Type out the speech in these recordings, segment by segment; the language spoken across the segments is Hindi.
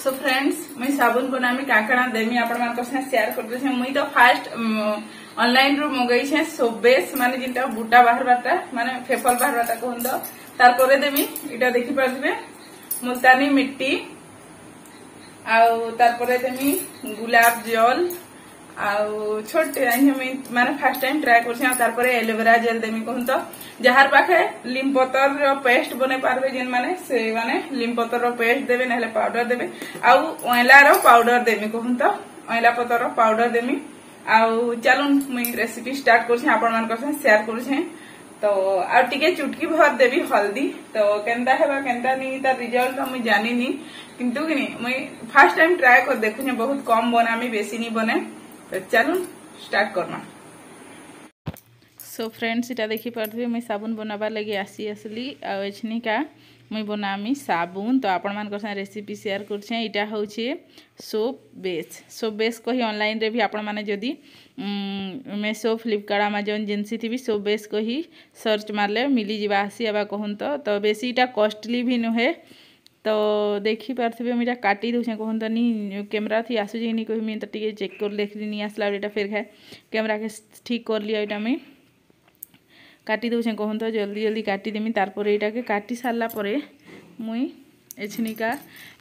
सो फ्रेंड्स मुई साबुन बनामी काकड़ा देमी आपण मान से शेयर कर दे मुई तो फास्ट ऑनलाइन रू मंगई छे सोबेस माने जिनटा बुटा बाहरबाटा माने फेफल बाहरबाटा कहन दो तार परे देमी इटा देखि परबे मुल्तानी मिट्टी आउ तार परे देमी गुलाब जल आउ छोटे माने फर्स्ट टाइम ट्राई करछी तार परे एलोवेरा जेल देमी कहन तो जहार पाखे लीम पतर रो पेस्ट बने पारबे जेन माने से माने लीम पतर रो पेस्ट देबे नहले पाउडर देबे आउ ओइला रो पाउडर देमी कहन तो ओइला पतर रो पाउडर देमी आउ चलुन मुई रेसिपी स्टार्ट करछी आपण मान से शेयर करछी तो आ टिके चुटकी भर देबी हल्दी तो केनता हेबा केनता नी तार रिजल्ट तो मुई जानि नी किंतु कि मुई फर्स्ट टाइम ट्राई कर देखुनी बहुत कम बनामी बेसी नी बने तो चलुन स्टार्ट करना। सो फ्रेंड्स इटा देखि पारथबे मुई साबुन बनाबा लगी आसली आछनी का मुई बनामी साबुन तो आपण मान से रेसिपी शेयर करछे। इटा होछे सोप बेस कही ऑनलाइन रे भी आपण माने जदी मेसो फ्लिपकार्ट अमेजन जेनसी थी भी सोप बेस कही सर्च मारले मिली जीवा आसी आबा कहन तो बेसी इटा कॉस्टली भी नुहे तो देखि पारथबे मुई इटा काटी दोछे कहन तो नी कैमरा थी आसु जे नी कहि मी तो टिके चेक कर लेखली नी आसला इटा फेर खाए कैमरा के ठीक कर लिया इटा मैं काटी दूचे कहन तो जल्दी जल्दी काटी देमी तार परे इटा के काटी सारला परे मुई एछनिका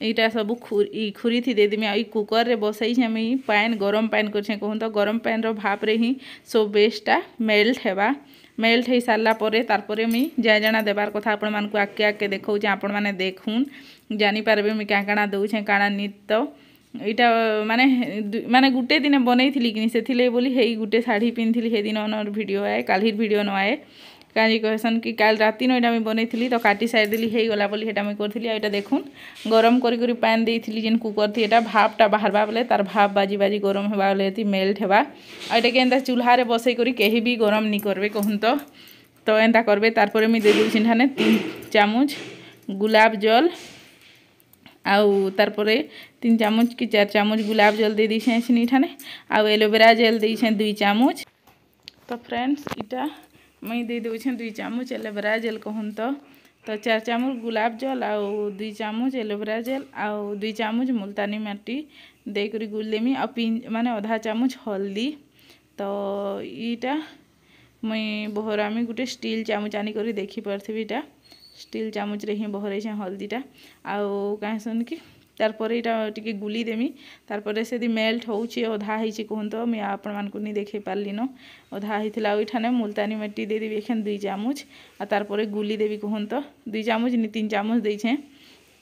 इटा सब खुरी थी दे देमी आ कुकर रे बसई छे मुई पान गरम पान करछे कहन तो गरम पान रो भाप रे ही सो बेसटा मेल्ट हेबा मेल्ट हे सारला परे तार परे मुई जाय जाना देबार कथा आपण मान को आके आके देखौ जे आपण माने देखुन जानि पारबे मुई का काना दउछे काना नित तो इटा माने माने गुटे दिन बनई थी कि से बोली हे गुटे साड़ी पिंधली हे दिन नर वीडियो आए कालीर वीडियो न आए काजी कहसन कि काल राति न इटा मैं बनई थी तो काटी साइड देली हे गला बोली हेटा मैं करथली एटा देखुन गरम करी करी पान देइथली जेन कुकर थी एटा भापटा बाहरबा बोले तार भाप बाजी बाजी गरम हेबा बोले एती मेल्ट हेबा एटा के एंदा चूल्हा रे बसई करी केही भी गरम नी करबे कहन तो एंदा करबे तार परे मैं दे देउ छिनठाने 3 चामच गुलाब जल आउ तार परे 3 चामच कि 4 चामच गुलाब जल दे दी छे ठाने आउ एलोवेरा जेल दे छे 2 चामच तो फ्रेंड्स इटा मैं दे दउ छे 2 चामच एलोवेरा जेल कहन तो 4 चामच गुलाब जल आउ 2 चामच एलोवेरा जेल आउ 2 चामच मुल्तानी माटी दे करी गुल देमी आ माने आधा चामच हल्दी तो इटा मैं बहरामी गुटे स्टील चामच आनी करी देखि परथबी इटा स्टील चामच रे ही बहरे छे हल्दीटा आउ कहसन कि तार परे इटा टिके गुली देमी तार परे से मेल्ट होउची अधा हिची कहन तो मैं आपण मान को नी देखे पारली न अधा हिथला ओइठाने मुल्तानी मिट्टी दे देबी एखन 2 चामच आ तार परे गुली देबी कहन तो 2 चामच नी 3 चामच देइ छे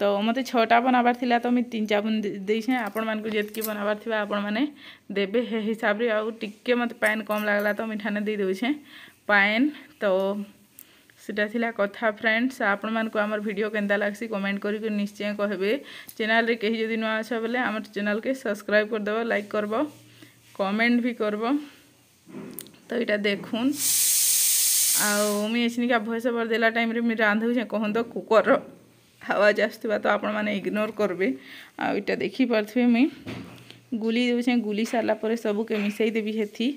तो मते 6टा बनाबार थिला तो मैं 3 चामच देइ छे आपण मान को जेतकी बनाबार थिबा आपण माने देबे हे हिसाब रे आ टिके मते पान कम लागला तो मिठाने दे दउ छे पान तो सेटा थिला कथा फ्रेंड्स आपण मान को हमर वीडियो केंदा लागसी कमेंट करी के निश्चय कहबे चैनल रे कहि जदी नुआ छ बोले हमर चैनल के सब्सक्राइब कर देबो लाइक करबो कमेंट भी करबो तो इटा देखुन आ मी एछनी का भॉइस ओवर देला टाइम रे मी रांधु छे कहन तो कुकर आवाज आस्तबा तो आपण माने इग्नोर करबे आ इटा देखि परथबे मी गुली दउ छे गुली सारला परे सब के मिसई देबी हेथी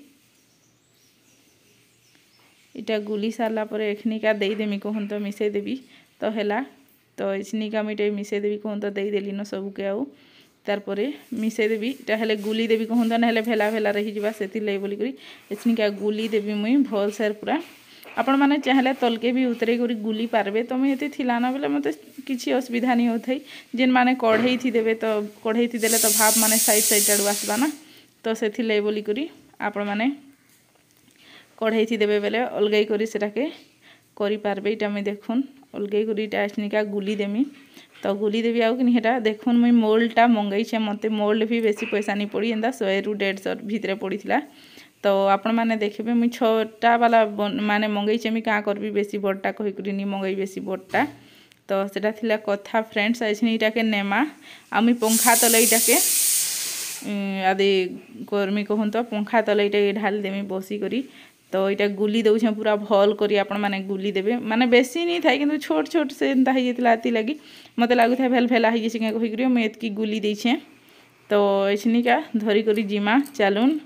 इटा गुली सारला परे एखनिका देई देमी कहन तो मिसई देबी तो हैला तो एछनिका मिटे मिसई देबी कहन तो देई देली न सब के आउ तार परे मिसई देबी इटा हेले गुली देबी कहन तो नहले भेला भेला रही जिबा सेति लई बोली करी एछनिका गुली देबी मुई भल सेर पूरा आपण माने चाहले तलके भी उतरे करी गुली पारबे तो मैं एते थिला ना बेले मते किछि असुविधा नहीं होथई जेन माने कढ़ई थी देबे तो कढ़ई थी देले तो भाप माने साइड साइड आडू आसबा ना तो सेति लई बोली करी आपण माने कढ़ई थी देबे बेले अलगाई करी सेटाके करी पारबे इटा मैं देखुन अलगाई करी इटा एछनिका गुली देमी तो गुली देबी आउ कि हेटा देखुन मुई मोल्डटा मंगई छे मते मोल्ड भी बेसी पैसा नहीं पड़ी एंदा 100 रु 150 भितरे पड़ीथिला तो आपण माने देखबे मुई 6टा वाला माने मंगई छे मी का करबी बेसी बडटा कहि करी नी मंगई बेसी बडटा तो सेटा थिला कथा फ्रेंड्स एछनी इटा के नेमा आ मुई पंखा तले इटा के आदि करमी कहन तो पंखा तले इटा ढाल देमी बसी करी तो इटा गुली दउ छे पूरा भल करी आपण माने गुली देबे माने बेसी नहीं थाई किंतु छोट छोट से एंता हे जेतला आती लगी मते लागु था भेल भेला हे जे कहि करियो मैं एतकी गुली देइ छे तो एछनिका धरी करी जिमा चालुन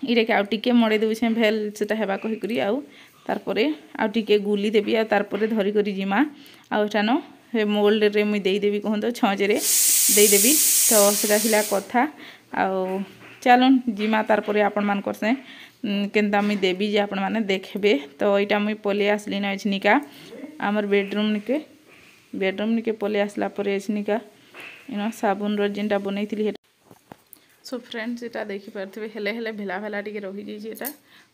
इरे के आ टिके मडे दउ छे भेल सेटा हेबा कहि करी आउ तार परे आ टिके गुली देबी आ तार परे धरी करी जिमा आ एठानो हे मोल्ड रे मुई देई देबी कहन तो छजे रे ଦେଇदेବି तो सेटा थिला कथा आउ चलन जिमा तार पर आपण मानकर से केनता मुई देवी जे आपण माने देखबे तो इटा मुई पले आसली ना एछनिका हमर बेडरूम निके पले आसला पर एछनिका इनो साबुन रो जिनटा बनैथिली सो फ्रेंड्स इटा देखि पारथिबे हेले हेले भेला भेला टिके रहि जैछि एटा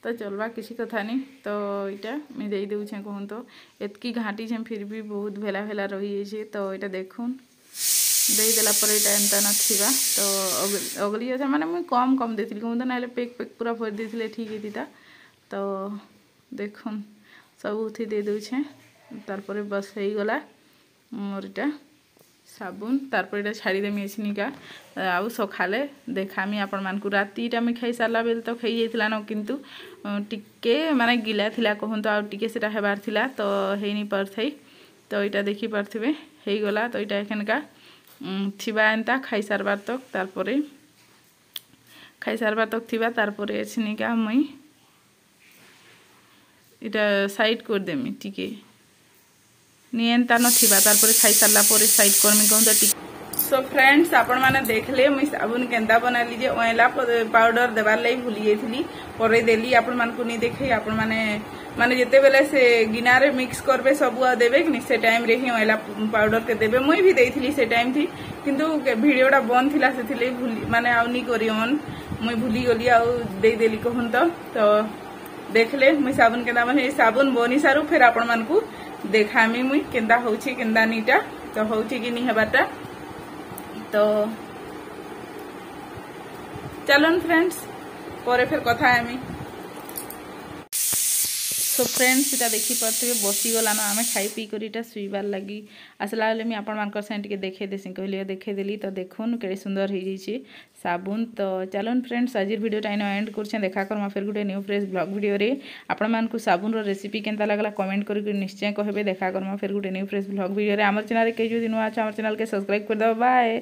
तो चलबा किसी कथा नहीं तो इटा मैं दे दउ छे कहूं तो एतकी घाटी छे फिर भी बहुत भेला भेला रहि जैछि तो इटा देखुन दे देला पर इटा एंता नथिबा तो अगली अच्छा माने मैं कम कम देथिली कहूं तो नाले पेक पेक पूरा भर देथिले ठीक हेतिता तो देखुन सब उठी दे दउ छे तार पर बस हेई गला मोर इटा साबुन तारपर इटा छाड़ी देमी एछनिका आउ सखाले देखामी आपण मानकु रातीटा मैं खाई सारला बेल तो खाई जाइथिला न किंतु टिके माने गिला थिला कहूं तो आ टिके सेटा हेबार थिला तो हेई नि परथई तो इटा देखि परथिबे हेई गला तो इटा एखनका थिबा एंता खाई सारबार तक तारपरे खाई सारबार तक थिबा तारपरे एछनिका मई इटा साइड कर देमी टिके नियंता नथिबा तारपर खाई सारला पर साइड करमी कहूं तो सो फ्रेंड्स आपण माने देखले मुई साबुन केंदा बनाली जे ओएला पाउडर देबार लई भूली जेथिली परे देली आपण मान को नि देखै आपण माने जते बेले से गिनारे मिक्स करबे सब आ देबे कि से टाइम रे ही ओएला पाउडर के देबे मुई भी देथिली से टाइम थी किंतु वीडियोटा बंद थिला सेथिले भूली माने आउनी करी ऑन मुई भूली गली आ दे देली कहूं तो देखले मुई साबुन केंदा माने साबुन बनी सारू फिर आपण मान को देखामी मुई केंदा होछि केंदा नीटा तो होछि कि नी हेबाटा तो चलन फ्रेंड्स परे फिर कथा आमी सो फ्रेंड्स इटा देखि परथिबे बसी गला ना आमे खाई पी करिटा सुइबार लागि आसला ले मी आपण मानकर से टिके देखे देसी कहलिए देखे देली तो देखुन केडे सुंदर हो जाइछि साबुन तो चलन फ्रेंड्स आज वीडियो टाइम एंड करछे देखा करमा फिर गुटे न्यू फ्रेश ब्लॉग वीडियो रे आपण मानकु साबुन रो रेसिपी केनता लागला कमेंट करि निश्चय कहबे देखा करमा फिर गुटे न्यू फ्रेश ब्लॉग वीडियो रे हमर चैनल के जो दिन अच्छा हमर चैनल के सब्सक्राइब कर दो बाय।